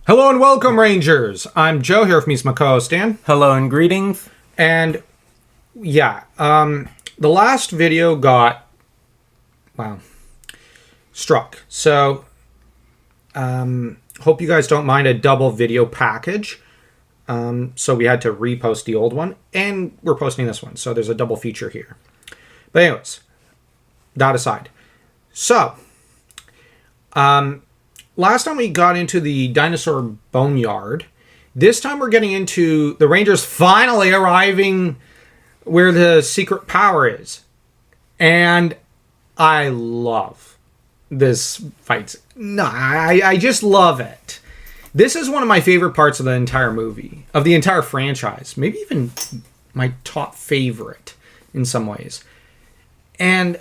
Hello and welcome, Rangers. I'm Joe here with me, my co-host Dan. Hello and greetings. And yeah, the last video got, well, struck. So, hope you guys don't mind a double video package. So we had to repost the old one, and we're posting this one. So there's a double feature here. But anyways, that aside. So, last time we got into the dinosaur boneyard. This time we're getting into the Rangers finally arriving where the secret power is. And I love this fight. No, I just love it. This is one of my favorite parts of the entire movie, of the entire franchise. Maybe even my top favorite in some ways. And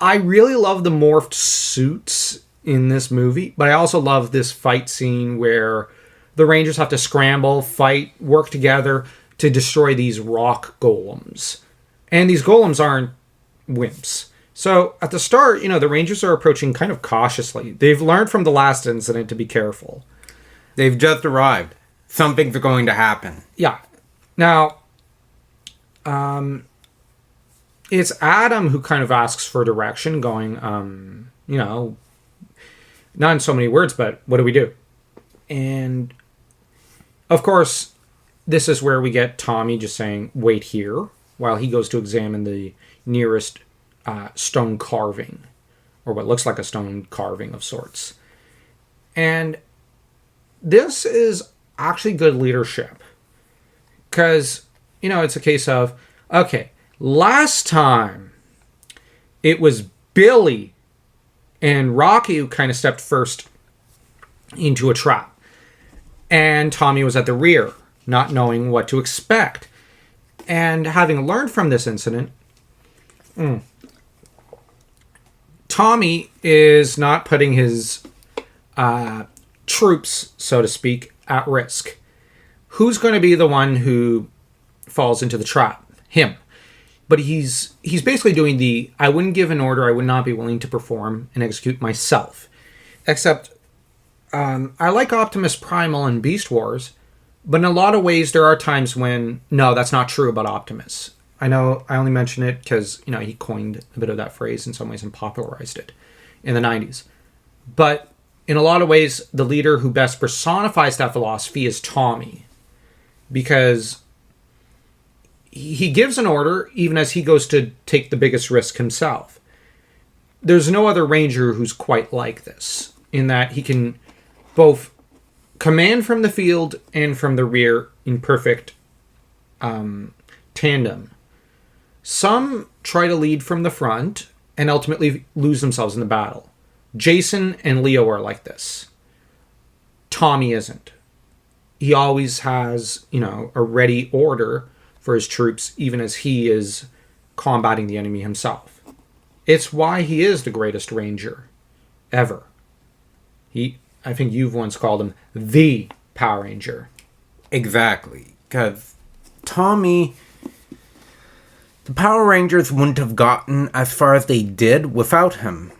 I really love the morphed suits in this movie, but I also love this fight scene where the Rangers have to scramble, fight, work together to destroy these rock golems. And these golems aren't wimps. So at the start, the Rangers are approaching kind of cautiously. They've learned from the last incident to be careful. They've just arrived. Something's going to happen. Yeah. Now, it's Adam who kind of asks for direction, going, not in so many words, but what do we do? And, of course, this is where we get Tommy just saying, wait here, while he goes to examine the nearest stone carving, or what looks like a stone carving of sorts. And this is actually good leadership. Because, it's a case of, okay, last time it was Billy and Rocky who kind of stepped first into a trap. And Tommy was at the rear, not knowing what to expect. And having learned from this incident, Tommy is not putting his troops, so to speak, at risk. Who's going to be the one who falls into the trap? Him. But he's basically doing the, I wouldn't give an order I would not be willing to perform and execute myself. Except, I like Optimus Primal and Beast Wars, but in a lot of ways there are times when, no, that's not true about Optimus. I know I only mention it because, he coined a bit of that phrase in some ways and popularized it in the 90s. But in a lot of ways, the leader who best personifies that philosophy is Tommy. Because he gives an order even as he goes to take the biggest risk himself. There's no other Ranger who's quite like this, in that he can both command from the field and from the rear in perfect tandem. Some try to lead from the front and ultimately lose themselves in the battle. Jason and Leo are like this. Tommy isn't. He always has, a ready order for his troops, even as he is combating the enemy himself. It's why he is the greatest Ranger ever. I think you've once called him the Power Ranger. Exactly. Because Tommy, the Power Rangers wouldn't have gotten as far as they did without him.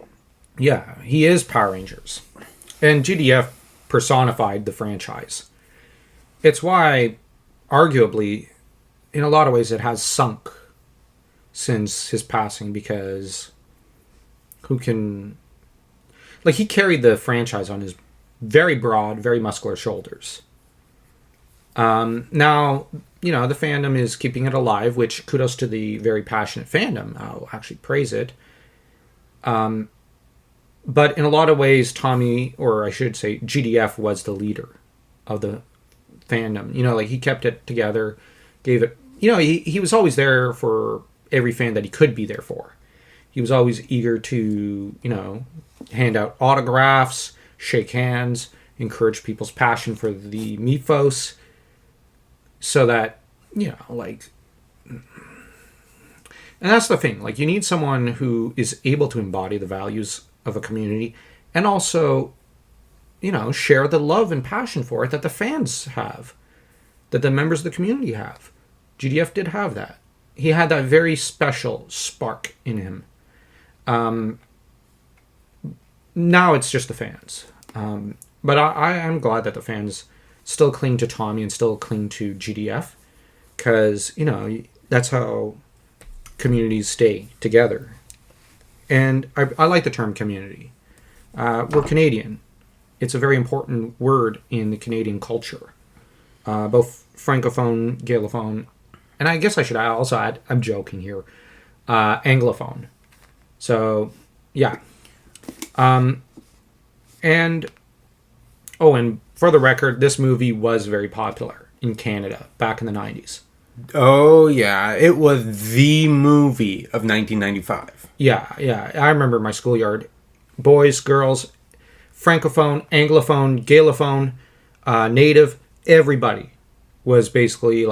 Yeah, he is Power Rangers. And GDF personified the franchise. It's why, arguably, in a lot of ways, it has sunk since his passing, because who can... he carried the franchise on his very broad, very muscular shoulders. Now, the fandom is keeping it alive, which kudos to the very passionate fandom. I'll actually praise it. But in a lot of ways, Tommy, or I should say GDF, was the leader of the fandom. He kept it together, gave it... he was always there for every fan that he could be there for. He was always eager to, hand out autographs, shake hands, encourage people's passion for the mythos, so that, and that's the thing. You need someone who is able to embody the values of a community and also, share the love and passion for it that the fans have, that the members of the community have. GDF did have that. He had that very special spark in him. Now it's just the fans. But I'm glad that the fans still cling to Tommy and still cling to GDF, because, that's how communities stay together. And I like the term community. We're Canadian. It's a very important word in the Canadian culture. Both Francophone, Gaylophone, and I guess I should also add, I'm joking here, Anglophone. So, yeah. And for the record, this movie was very popular in Canada back in the 90s. Oh, yeah. It was the movie of 1995. Yeah. I remember my schoolyard. Boys, girls, Francophone, Anglophone, Gaylophone, Native, everybody was basically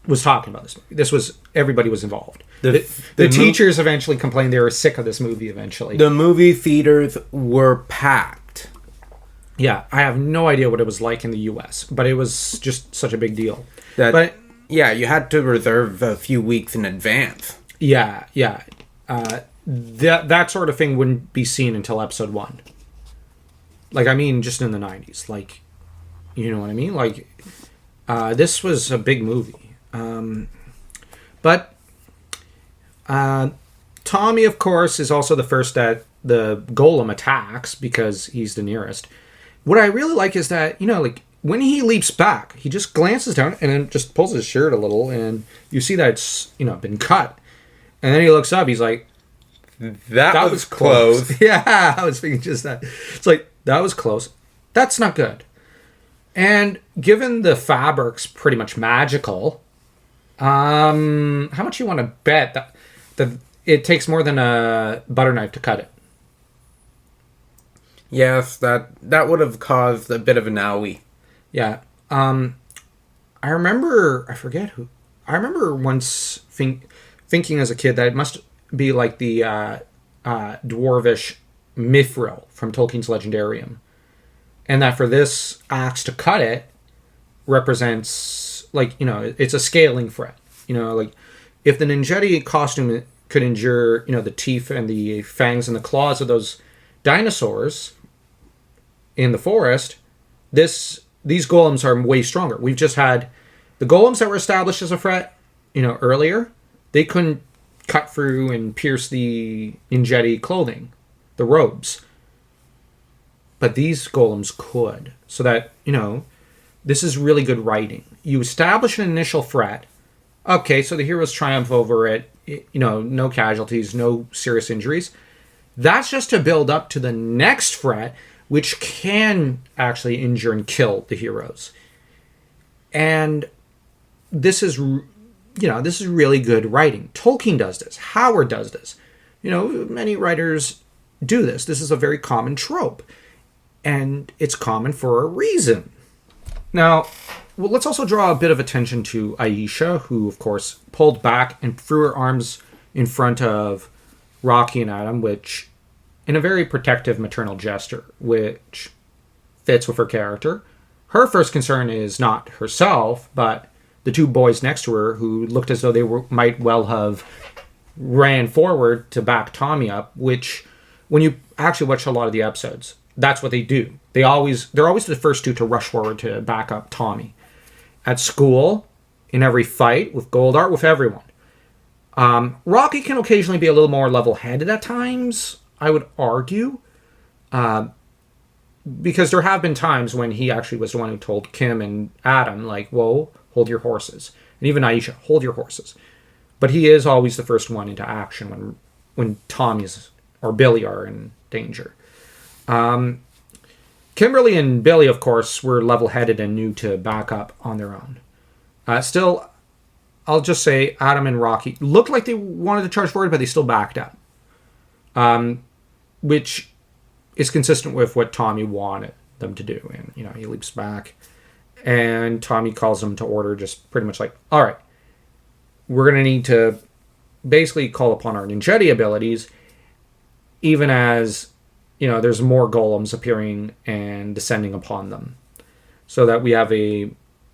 was talking about this movie. Everybody was involved. The teachers eventually complained they were sick of this movie eventually. The movie theaters were packed. Yeah, I have no idea what it was like in the U.S., but it was just such a big deal. Yeah, you had to reserve a few weeks in advance. Yeah. That sort of thing wouldn't be seen until episode 1. Just in the 90s. You know what I mean? This was a big movie. But Tommy, of course, is also the first that the Golem attacks because he's the nearest. What I really like is that, when he leaps back, he just glances down and then just pulls his shirt a little, and you see that it's, been cut. And then he looks up, he's like, that was close. Yeah, I was thinking just that. It's like, that was close. That's not good. And given the fabric's pretty much magical, how much you want to bet that it takes more than a butter knife to cut it? Yes, that would have caused a bit of an owie. Yeah. I remember once thinking as a kid that it must be like the dwarvish mithril from Tolkien's Legendarium. And that for this axe to cut it represents, it's a scaling threat. If the Ninjeti costume could endure, the teeth and the fangs and the claws of those dinosaurs in the forest, these golems are way stronger. We've just had the golems that were established as a threat, earlier. They couldn't cut through and pierce the Ninjeti clothing, the robes. But these golems could. So that, this is really good writing. You establish an initial threat. Okay, so the heroes triumph over it. No casualties, no serious injuries. That's just to build up to the next threat, which can actually injure and kill the heroes. And this is really good writing. Tolkien does this. Howard does this. Many writers do this. This is a very common trope. And it's common for a reason. Now, let's also draw a bit of attention to Aisha, who, of course, pulled back and threw her arms in front of Rocky and Adam, which, in a very protective maternal gesture, which fits with her character. Her first concern is not herself, but the two boys next to her, who looked as though they might well have ran forward to back Tommy up, which, when you actually watch a lot of the episodes, that's what they do. They're always the first two to rush forward to back up Tommy. At school, in every fight, with Goldart, with everyone. Rocky can occasionally be a little more level-headed at times, I would argue. Because there have been times when he actually was the one who told Kim and Adam, whoa, hold your horses. And even Aisha, hold your horses. But he is always the first one into action when Tommy's or Billy are in danger. Kimberly and Billy, of course, were level-headed and knew to back up on their own. Still, I'll just say Adam and Rocky looked like they wanted to charge forward, but they still backed up. Which is consistent with what Tommy wanted them to do. And, he leaps back. And Tommy calls them to order, just pretty much all right, we're going to need to basically call upon our Ninjeti abilities, even as there's more golems appearing and descending upon them. So that we have a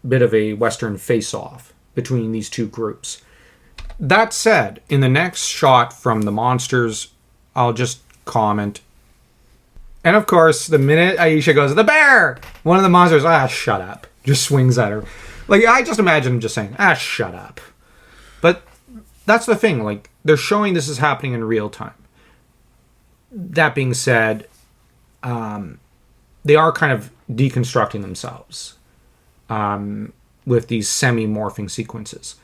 bit of a Western face-off between these two groups. That said, in the next shot from the monsters, I'll just comment. And of course, the minute Aisha goes, the bear! One of the monsters, shut up. Just swings at her. Like, I just imagine him just saying, shut up. But that's the thing. Like, they're showing this is happening in real time. That being said, they are kind of deconstructing themselves with these semi-morphing sequences.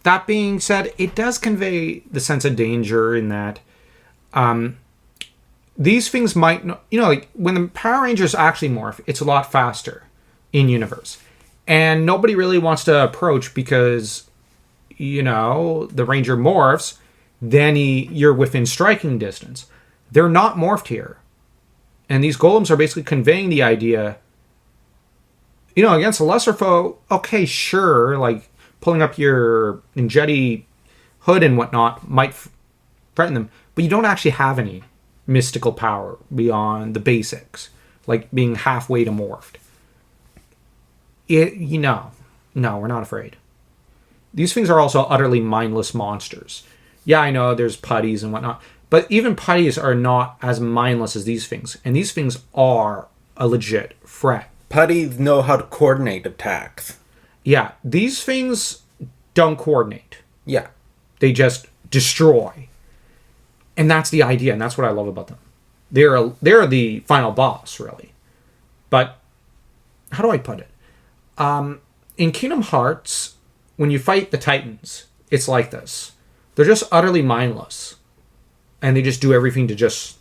That being said, it does convey the sense of danger in that these things might not, like when the Power Rangers actually morph, it's a lot faster in universe. And nobody really wants to approach because, the Ranger morphs, then you're within striking distance. They're not morphed here. And these golems are basically conveying the idea, against a lesser foe, okay, sure, like pulling up your Ninjetti hood and whatnot might threaten them, but you don't actually have any mystical power beyond the basics, like being halfway to morphed. No, we're not afraid. These things are also utterly mindless monsters. Yeah, I know there's putties and whatnot, but even putties are not as mindless as these things, and these things are a legit threat. Putties know how to coordinate attacks. Yeah, these things don't coordinate. Yeah. They just destroy. And that's the idea, and that's what I love about them. They're the final boss, really. But how do I put it? In Kingdom Hearts, when you fight the Titans, it's like this. They're just utterly mindless. And they just do everything to just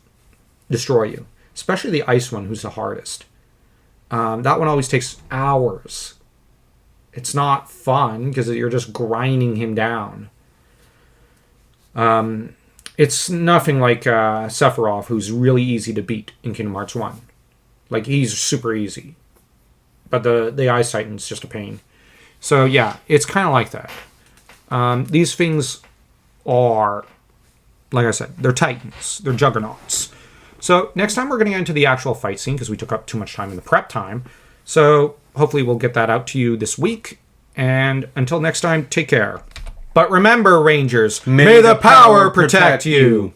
destroy you. Especially the ice one, who's the hardest. That one always takes hours. It's not fun, because you're just grinding him down. It's nothing like Sephiroth, who's really easy to beat in Kingdom Hearts 1. Like, he's super easy. But the Ice Titan's just a pain. So, yeah, it's kind of like that. These things are, like I said, they're titans. They're juggernauts. So, next time we're going to get into the actual fight scene, because we took up too much time in the prep time. So, hopefully we'll get that out to you this week. And until next time, take care. But remember, Rangers, may the power protect you.